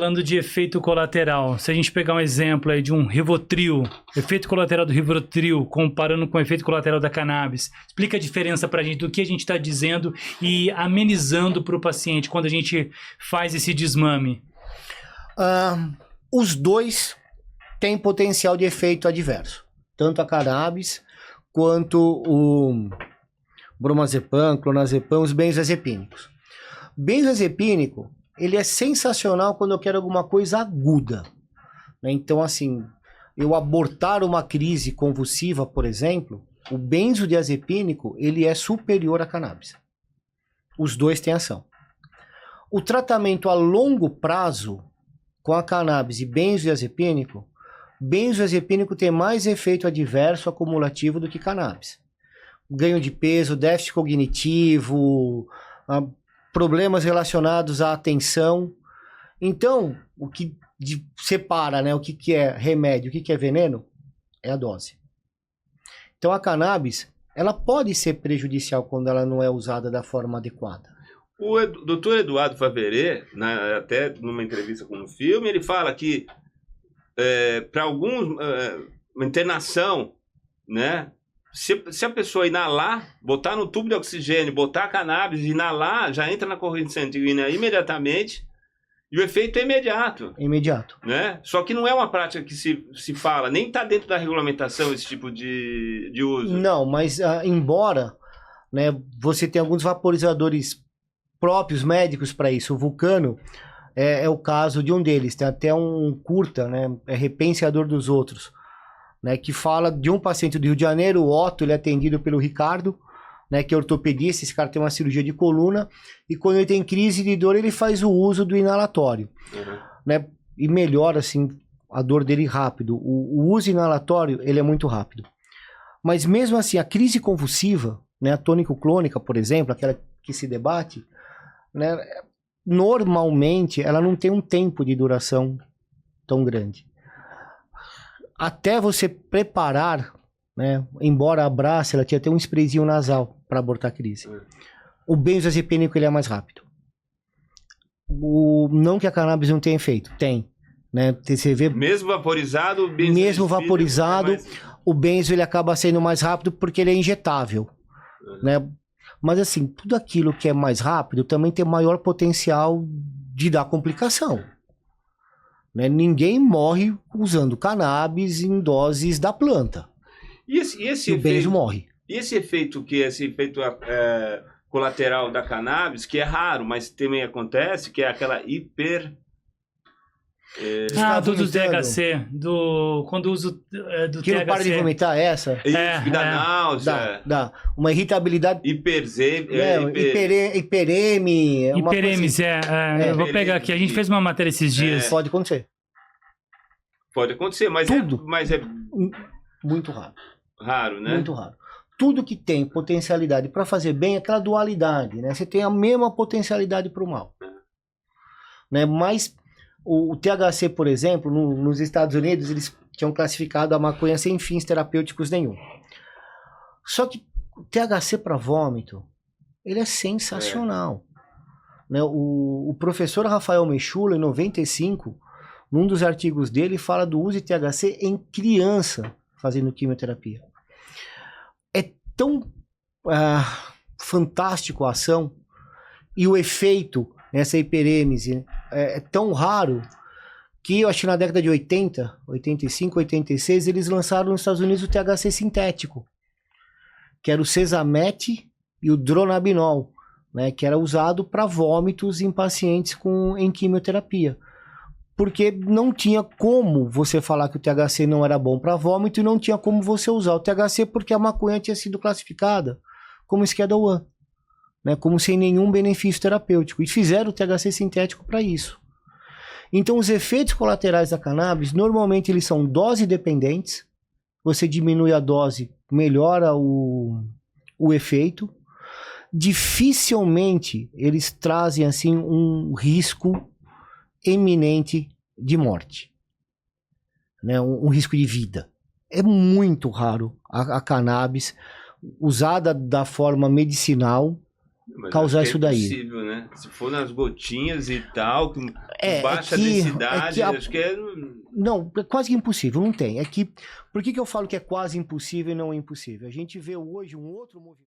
Falando de efeito colateral, se a gente pegar um exemplo aí de um Rivotril, efeito colateral do Rivotril, comparando com o efeito colateral da cannabis, explica a diferença para a gente do que a gente está dizendo e amenizando para o paciente quando a gente faz esse desmame. Os dois têm potencial de efeito adverso, tanto a cannabis quanto o bromazepam, clonazepam, os benzodiazepínicos. Benzodiazepínico, ele é sensacional quando eu quero alguma coisa aguda, né? Então, assim, eu abortar uma crise convulsiva, por exemplo, o benzodiazepínico, ele é superior à cannabis. Os dois têm ação. O tratamento a longo prazo, com a cannabis e benzodiazepínico tem mais efeito adverso acumulativo do que cannabis. Ganho de peso, déficit cognitivo, problemas relacionados à atenção. Então, o que separa, né, o que é remédio, o que é veneno, é a dose. Então, a cannabis, ela pode ser prejudicial quando ela não é usada da forma adequada. O Dr. Eduardo Faveret, até numa entrevista com um filme, ele fala que para alguns, uma internação, né? Se a pessoa inalar, botar no tubo de oxigênio, botar a cannabis, inalar, já entra na corrente sanguínea imediatamente e o efeito é imediato. Imediato. Né? Só que não é uma prática que se fala, nem está dentro da regulamentação esse tipo de uso. Não, mas embora, né, você tenha alguns vaporizadores próprios médicos para isso, o Vulcano é o caso de um deles, tem até um curta, né, é Repense a Dor dos Outros, né, que fala de um paciente do Rio de Janeiro, o Otto, ele é atendido pelo Ricardo, né, que é ortopedista, esse cara tem uma cirurgia de coluna, e quando ele tem crise de dor, ele faz o uso do inalatório, né, e melhora, assim, a dor dele rápido. O uso inalatório, ele é muito rápido. Mas mesmo assim, a crise convulsiva, né, a tônico-clônica, por exemplo, aquela que se debate, né, normalmente, ela não tem um tempo de duração tão grande. Até você preparar, né, embora abrace, ela tinha até um sprayzinho nasal para abortar a crise. O benzodiazepínico, ele é mais rápido. Não que a cannabis não tenha efeito, tem. Né, você vê, mesmo vaporizado, o benzo ele acaba sendo mais rápido porque ele é injetável. Né? Mas assim, tudo aquilo que é mais rápido também tem maior potencial de dar complicação. Né? Ninguém morre usando cannabis em doses da planta. E esse o benzo morre. E esse efeito colateral da cannabis, que é raro, mas também acontece, que é aquela do THC, quando uso do que THC. não para de vomitar essa? Que dá náusea. Dá. Uma irritabilidade. Hipereme. Hiperemes, eu vou pegar aqui. A gente fez uma matéria esses dias. Pode acontecer. Pode acontecer, mas tudo. É muito raro. Raro, né? Muito raro. Tudo que tem potencialidade para fazer bem é aquela dualidade, né? Você tem a mesma potencialidade para o mal. Né? Mas o THC, por exemplo, nos Estados Unidos, eles tinham classificado a maconha sem fins terapêuticos nenhum. Só que o THC para vômito, ele é sensacional. Né? O professor Rafael Mechula, em 95, num dos artigos dele, fala do uso de THC em criança fazendo quimioterapia. É tão fantástico a ação e o efeito nessa hiperêmese é tão raro que eu acho que na década de 80, 85, 86, eles lançaram nos Estados Unidos o THC sintético, que era o Cesamete e o Dronabinol, né, que era usado para vômitos em pacientes em quimioterapia. Porque não tinha como você falar que o THC não era bom para vômito e não tinha como você usar o THC porque a maconha tinha sido classificada como Schedule I, né, como sem nenhum benefício terapêutico. E fizeram o THC sintético para isso. Então, os efeitos colaterais da cannabis, normalmente eles são dose dependentes. Você diminui a dose, melhora o efeito. Dificilmente eles trazem assim um risco eminente de morte, né? Um risco de vida. É muito raro a cannabis usada da forma medicinal Mas causar acho que isso daí. É impossível, né? Se for nas gotinhas e tal, com baixa que densidade, acho que é... Não, é quase que impossível, não tem. Por que eu falo que é quase impossível e não impossível? A gente vê hoje um outro movimento.